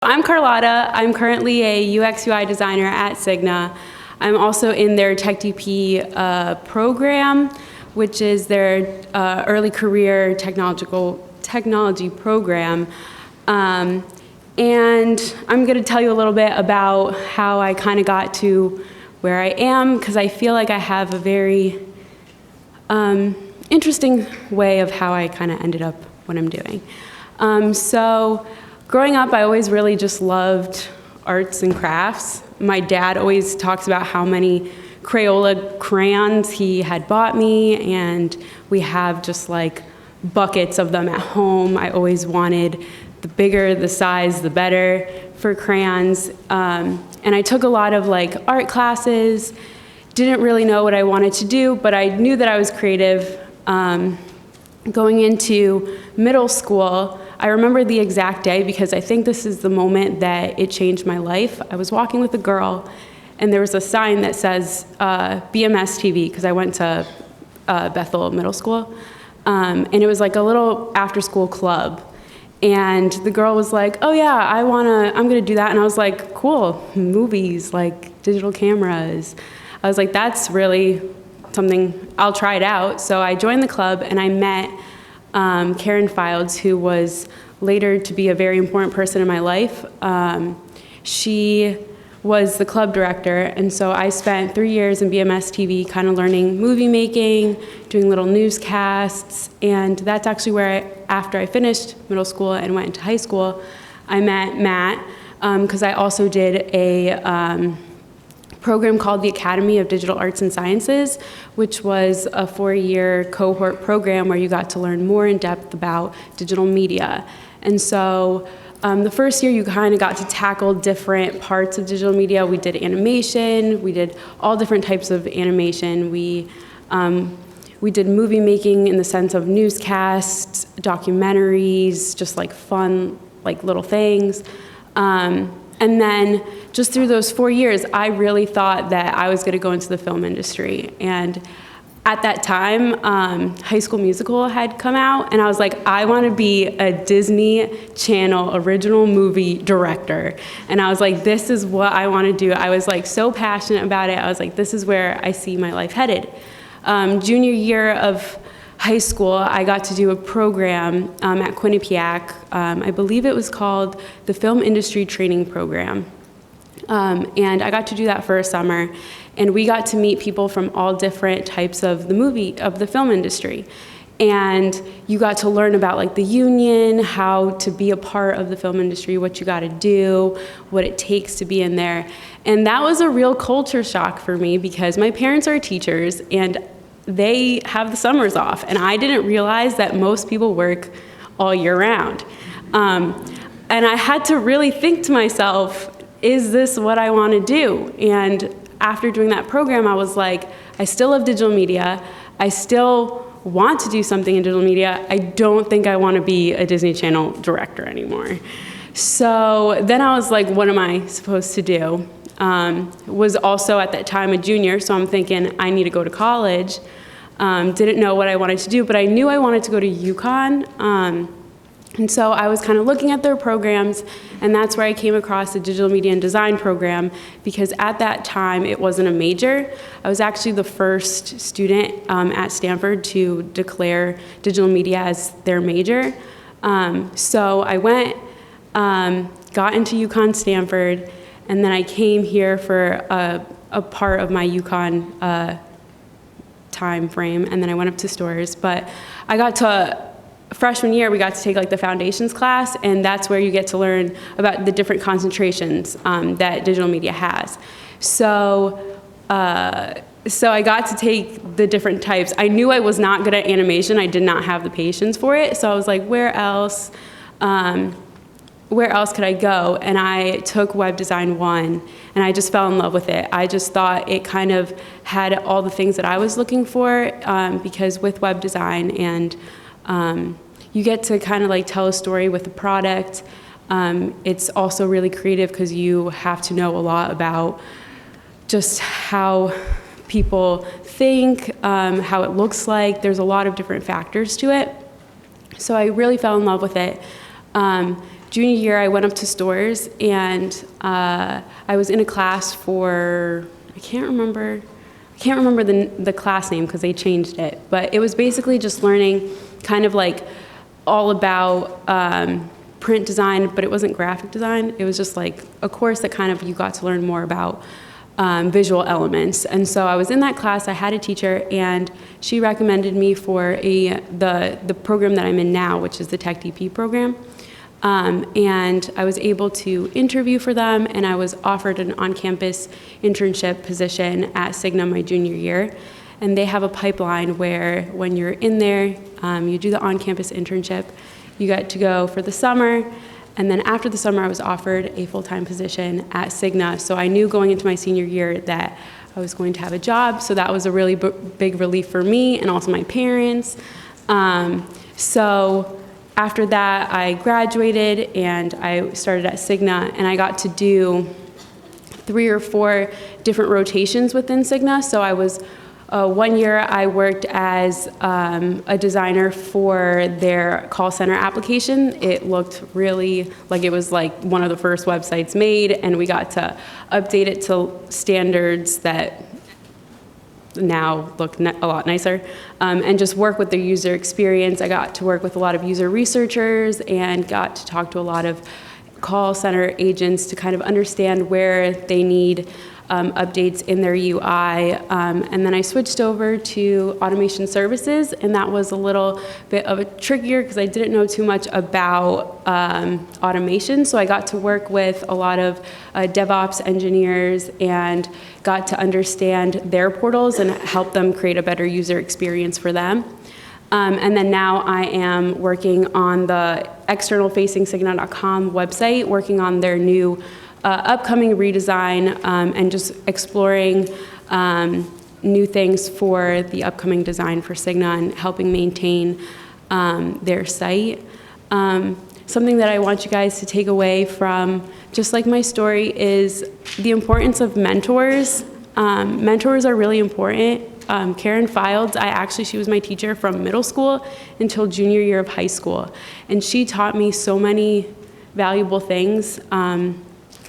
I'm Carlota. I'm currently a UX UI designer at Cigna. I'm also in their TechDP program, which is their early career technology program. And I'm going to tell you a little bit about how I kind of got to where I am, because I feel like I have a very interesting way of how I kind of ended up what I'm doing. So growing up, I always really just loved arts and crafts. My dad always talks about how many Crayola crayons he had bought me, and we have just like buckets of them at home. I always wanted the bigger the size, the better for crayons. And I took a lot of like art classes, didn't really know what I wanted to do, but I knew that I was creative. Going into middle school, I remember the exact day because I think this is the moment that it changed my life. I was walking with a girl, and there was a sign that says BMS TV, because I went to Bethel Middle School, and it was like a little after-school club. And the girl was like, "Oh yeah, I'm gonna do that." And I was like, "Cool, movies, like digital cameras." I was like, "That's really something, I'll try it out." So I joined the club, and I met Karen Fildes, who was later to be a very important person in my life. She was the club director, and so I spent 3 years in BMS TV kind of learning movie making, doing little newscasts, and that's actually where after I finished middle school and went into high school, I met Matt, because I also did a program called the Academy of Digital Arts and Sciences, which was a 4-year cohort program where you got to learn more in depth about digital media. And so the first year you kind of got to tackle different parts of digital media. We did animation, we did all different types of animation. We did movie making in the sense of newscasts, documentaries, just like fun, like little things. And then just through those 4 years, I really thought that I was going to go into the film industry. And at that time, High School Musical had come out, and I was like, I want to be a Disney Channel original movie director. And I was like, this is what I want to do. I was like so passionate about it. I was like, this is where I see my life headed. Junior year of high school, I got to do a program at Quinnipiac. I believe it was called the Film Industry Training Program. And I got to do that for a summer, and we got to meet people from all different types of the film industry. And you got to learn about like the union, how to be a part of the film industry, what you got to do, what it takes to be in there. And that was a real culture shock for me because my parents are teachers, and they have the summers off, and I didn't realize that most people work all year round. And I had to really think to myself, is this what I want to do? And after doing that program, I was like, I still love digital media. I still want to do something in digital media. I don't think I want to be a Disney Channel director anymore. So then I was like, what am I supposed to do? Was also at that time a junior, so I'm thinking I need to go to college. Didn't know what I wanted to do, but I knew I wanted to go to UConn. And so I was kind of looking at their programs, and that's where I came across the digital media and design program, because at that time it wasn't a major. I was actually the first student at Stamford to declare digital media as their major. So I went, got into UConn Stamford, and then I came here for a part of my UConn time frame, and then I went up to Stores. But I got to freshman year, we got to take like the foundations class, and that's where you get to learn about the different concentrations that digital media has. So I got to take the different types. I knew I was not good at animation. I did not have the patience for it. So I was like, where else could I go? And I took Web Design 1, and I just fell in love with it. I just thought it kind of had all the things that I was looking for, because with web design and you get to kind of like tell a story with the product. It's also really creative because you have to know a lot about just how people think, how it looks like. There's a lot of different factors to it. So I really fell in love with it. junior year, I went up to stores, and I was in a class for, I can't remember the class name because they changed it, but it was basically just learning kind of like all about print design, but it wasn't graphic design. It was just like a course that kind of you got to learn more about visual elements. And so I was in that class. I had a teacher, and she recommended me for the program that I'm in now, which is the Tech DP program. And I was able to interview for them, and I was offered an on-campus internship position at Cigna my junior year. And they have a pipeline where when you're in there, you do the on-campus internship, you get to go for the summer, and then after the summer I was offered a full-time position at Cigna. So I knew going into my senior year that I was going to have a job, so that was a really big relief for me and also my parents. So after that, I graduated and I started at Cigna, and I got to do 3 or 4 different rotations within Cigna. So I was, 1 year I worked as a designer for their call center application. It looked really like it was like one of the first websites made, and we got to update it to standards that now look a lot nicer, and just work with the user experience. I got to work with a lot of user researchers and got to talk to a lot of call center agents to kind of understand where they need updates in their UI. And then I switched over to automation services, and that was a little bit of a trickier because I didn't know too much about automation. So I got to work with a lot of DevOps engineers and got to understand their portals and help them create a better user experience for them. And then now I am working on the external-facing Cigna.com website, working on their new upcoming redesign, and just exploring new things for the upcoming design for Cigna and helping maintain their site. Something that I want you guys to take away from just like my story is the importance of mentors. Mentors are really important. Karen Fildes, she was my teacher from middle school until junior year of high school. And she taught me so many valuable things.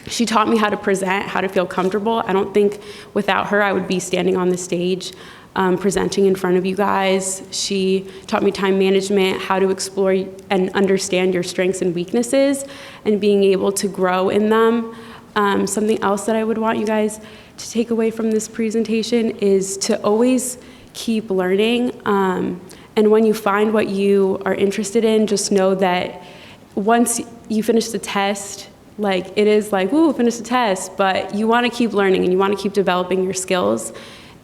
She taught me how to present, how to feel comfortable. I don't think without her I would be standing on the stage presenting in front of you guys. She taught me time management, how to explore and understand your strengths and weaknesses, and being able to grow in them. Something else that I would want you guys to take away from this presentation is to always keep learning. And when you find what you are interested in, just know that once you finish the test, like it is like, ooh, finish the test, but you want to keep learning and you want to keep developing your skills,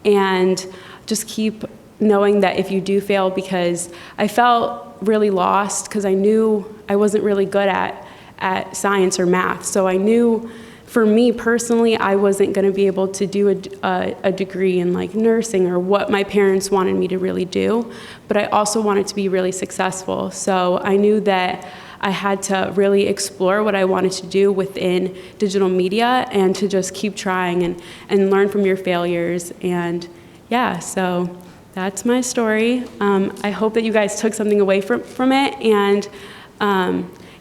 and just keep knowing that if you do fail, because I felt really lost because I knew I wasn't really good at science or math. So I knew for me personally, I wasn't going to be able to do a degree in like nursing or what my parents wanted me to really do, but I also wanted to be really successful. So I knew that I had to really explore what I wanted to do within digital media and to just keep trying and learn from your failures. And yeah, so that's my story. I hope that you guys took something away from it. And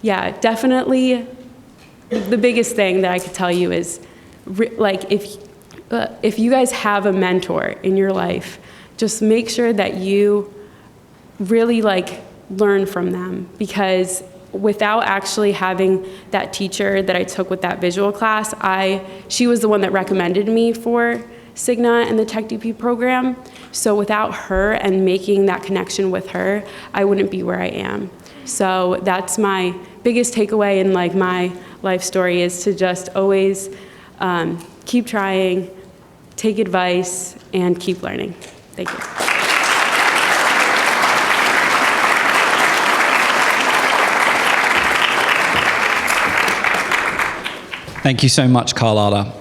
yeah, definitely the biggest thing that I could tell you is like if you guys have a mentor in your life, just make sure that you really like learn from them, because without actually having that teacher that I took with that visual class, she was the one that recommended me for Cigna and the Tech DP program. So without her and making that connection with her, I wouldn't be where I am. So that's my biggest takeaway in like my life story, is to just always keep trying, take advice, and keep learning. Thank you. Thank you so much, Carlota.